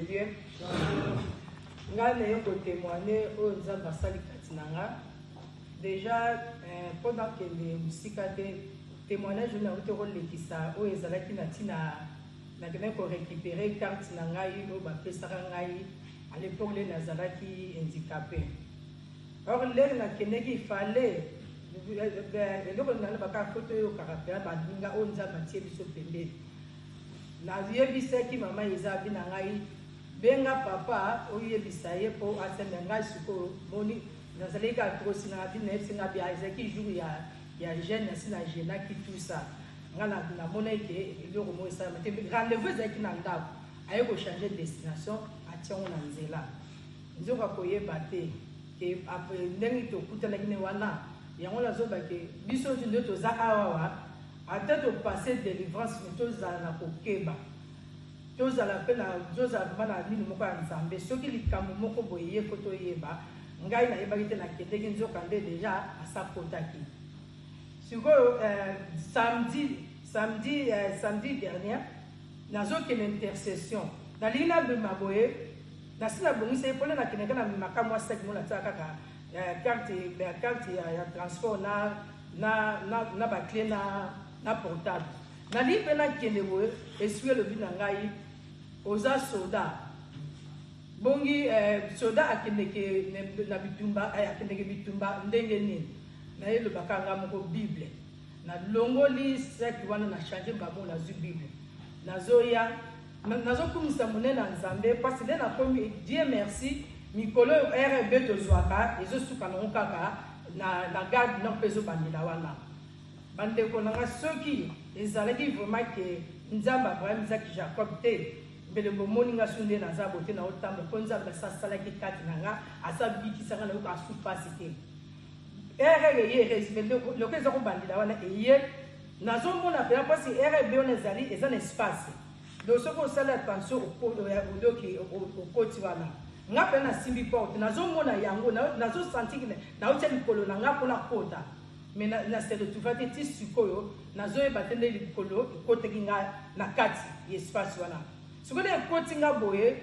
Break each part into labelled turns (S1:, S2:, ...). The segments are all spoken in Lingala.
S1: de Dieu. Nga ne yoko témoigner au Nzamba Sali Katinanga. Déjà, pendant que les musiques témoignage, je n'ai pas dit ça, au Ezalaki Natina, n'a pas récupéré carte Nangaï, au Bapessarangaï, à l'époque, les Nazalaki handicapés. Or, l'air n'a qu'il fallait, le lot n'a pas photo au caractère, Badinga, on a matière de ce pays. La vie qui maman Isabi Nangaï, Benga papa, au Yebisaye pour Asemenga Suko, Moni, Nazaleka Trosina, Sinabi, Isaki joue il y a jeune na jena qui tout ça ngala na monnaie que le romo ça mais rendez-vous avec nanda ayo ko changer de destination atia on nzela nzoka koyeba te ke après ndengi to kutana kine wana yango la zoba ke biso ndio to za awa ata to passer délivrance mais to za na kokeba to za la pena zoza bana nini moko ya nzambe soki likambo moko boye ko to yeba ngai na yeba kite na keteki nzoka nde déjà asa potaki. Samedi dernier, nous avons une intercession. Dans l'île de Maboye, dans la bonne c'est pour la Kénéga, na kamwa sec mon attaque carte transport na clé na portable. Dans l'île de Kénéboye, essuyer le binangai aux soldats. Bongi soda akeneke na bitumba akeneke bitumba ndengeni. Na le bakanga moko Bible na longoli sek wana na changer babo na zu Bible na zoya nazo kumisa munena nzambe parce que na komi Dieu merci mikolo RB to zwaka ezo suka na kaka na garde na peso bandila wana bande ko na soki ezalaki vraiment que nzamba Abraham Isaac Jacob te bele bomoni nga sunde na zabo te na otambo konza ba sala ki kati nga asa biki sanga na ko asu pasite le que nous bandila wana eye nazo mona pe parce que RB on ezali eza un espace donc ce qu'on sala attention au doki au koti wana nga pe na simbi porte nazo mona yango nazo sentir na otia likolo na nga pona kota mais na se retrouver ti sikoyo nazo e batende likolo kote kinga na kati espace wana sikoyo e koti nga boye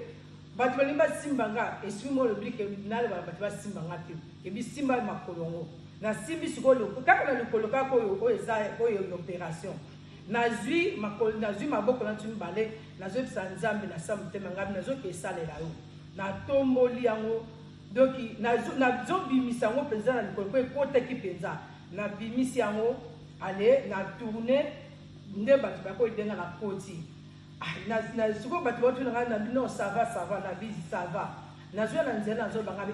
S1: batu balimba simba nga esimo le blique nale batu ba simba nga te e bi simba makolongo na simbi sikoyo kaka na likolo kaka oyo eza oyo opération nazui maboko na tumi bale nazo pisa nzambe na samutema ngabi nazo ke salela yo na tomboli yango doki nazo bimisa yango penza na likolo ko ekote ki penza na bimisi yango ale na tourner nde batu bako idenga na koti na siko batu batu na bino ça va na bizi ça va nazo na nzela nazo bangabi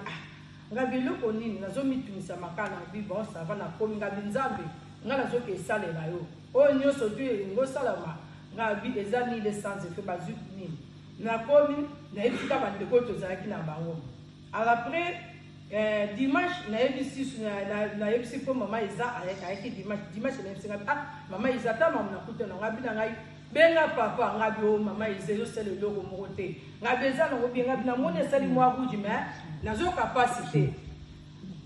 S1: ngabi loko nini nazo mitumisa makana bi bon ça va na komi ngabi nzambe nga nazo ke salela yo o nyoso tu ngo salama ngabi ezani le sens fait bazu nini na komi na etika bande ko to zaki na bango après dimanche na ebisi na ebisi po mama iza ayaki dimanche na ebisi ngabi mama iza ta mama na kuto na ngabi na ngai benga papa ngabi o mama iza yo sele logo mokote ngabi eza na ngobi ngabi na mone sali mwa buji mais nazo capacité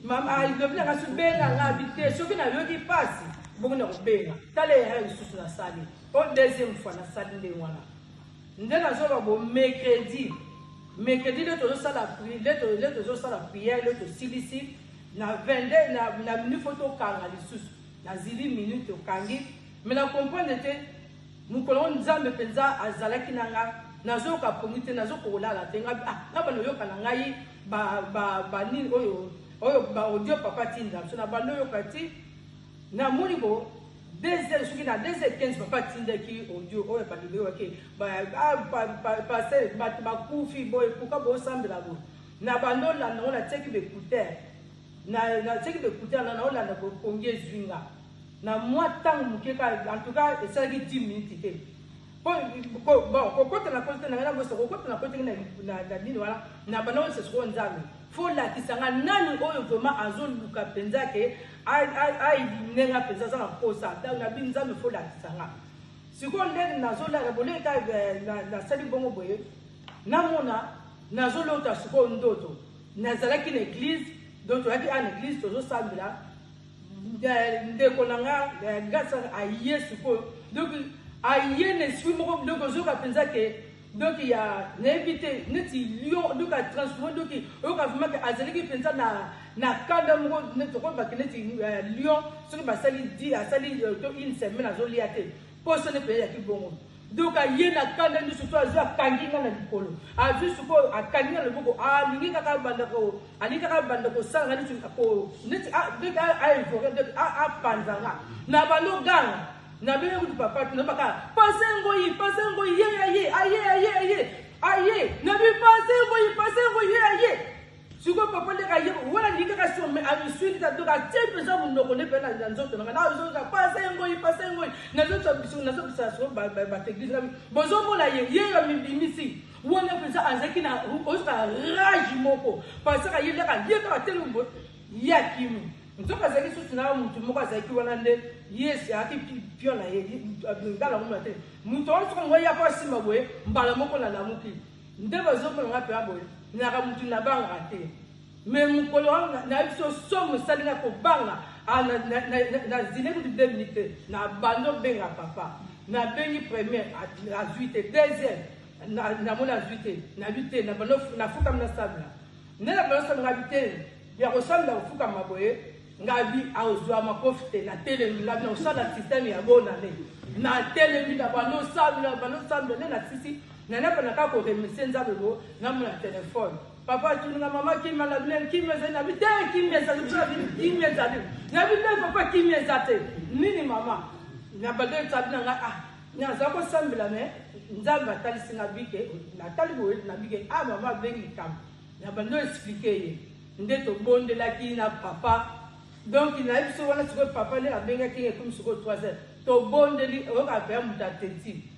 S1: mama il devait la subena ngabi te soki na yoki pasi bongo na benga tale ya isusu na sali o deuxième fois na sali nde wana nde nazo ba bo mercredi le tozo sala prière le to silisi na 22 na minute photo kanga lisusu na zili minute kangi mais na comprendre te mukolo nzambe penza azalaki nanga nazo ka pongite nazo ko lala tenga na bano yoka na ngai ba ni oyo ba audio papa tinda so na bano yoka ti na monibo 2h suki na 2h15 papa tinda ki audio oyo ba libero ke passer ba kufi boy kuka bo sambela bo na bano la no la teki be écouteur na teki be écouteur na o la na ko kongie zwinga na moi tant mukeka en tout cas ça qui 10 minutes te bon kokota na kote na ngana boso kokota na kote na dini wala na bana wose so nzambe fo la kisanga nani oyo vraiment azoluka penza ke ai nenga penza za kosa ta na bi nzambe fo la kisanga siko ndeni nazola na boleka na sali bongo boye na mona nazolota siko ndoto nazalaki na église donc yaki en église tozo sambela ndeko nanga gasa aye siko donc aye ne suis moko donc zoka penza ke donc il y a n'invité neti lion donc a transformé donc on a vraiment que azeli pensa na kanda mo ne to ko ba neti lion ce que ba sali di a sali to une semaine azoliate pour ce ne pays qui bon donc a yena kanda ni surtout azo kanginga na likolo a vu suko a kanginga le boko a lingi kaka banda ko ani kaka banda ko sanga ni ko neti a donc a evoquer donc a panzanga na balo ganga na bele ku papa na baka pasengo yi ye aye na bi pasengo yi aye suko papa le kaye wala ni kaka so me a suite ta doka tempe za mun ko ne pe na nzoto na zo ka pasengo yi na zo sa so ba te église na bozo mo la ye ya mi bimisi wona pensa azaki na o sa rage moko parce que ye ka tele mbo ya kimu nzoka zaki so tuna mutu moko azaki wana nde yes ati piona ye ngala mo mate mutu on so ngoya pa sima boye mbala moko na la muki nde bazo ko nga pe aboye na ka mutu na banga te mais mukolo na biso somo salinga ko banga na zile ku 2 minutes na bando benga papa na bengi premier à 8 deuxième na mona 8 na 8 na bando na fuka na sabla na bando sabla 8 ya ko sabla fuka maboye ngabi aozwa makofite na telemi la na usala système ya bona ne na telemi na bando sabla na sisi na na pana ka ko remercier nzabelo na mona téléphone papa tu nga mama qui m'a la blème qui me na bité qui me ça qui me ça na bité papa qui me ça nini mama na bado tsabina nga ah nya za ko sambela me nzamba tali singa bike na tali bo na bike ah mama bengi kam na bando expliquer ye ndeto bonde la ki na papa donc il a eu ce wana ce papa le abenga ki comme ce 3 heures to bonde li o ka pe mutati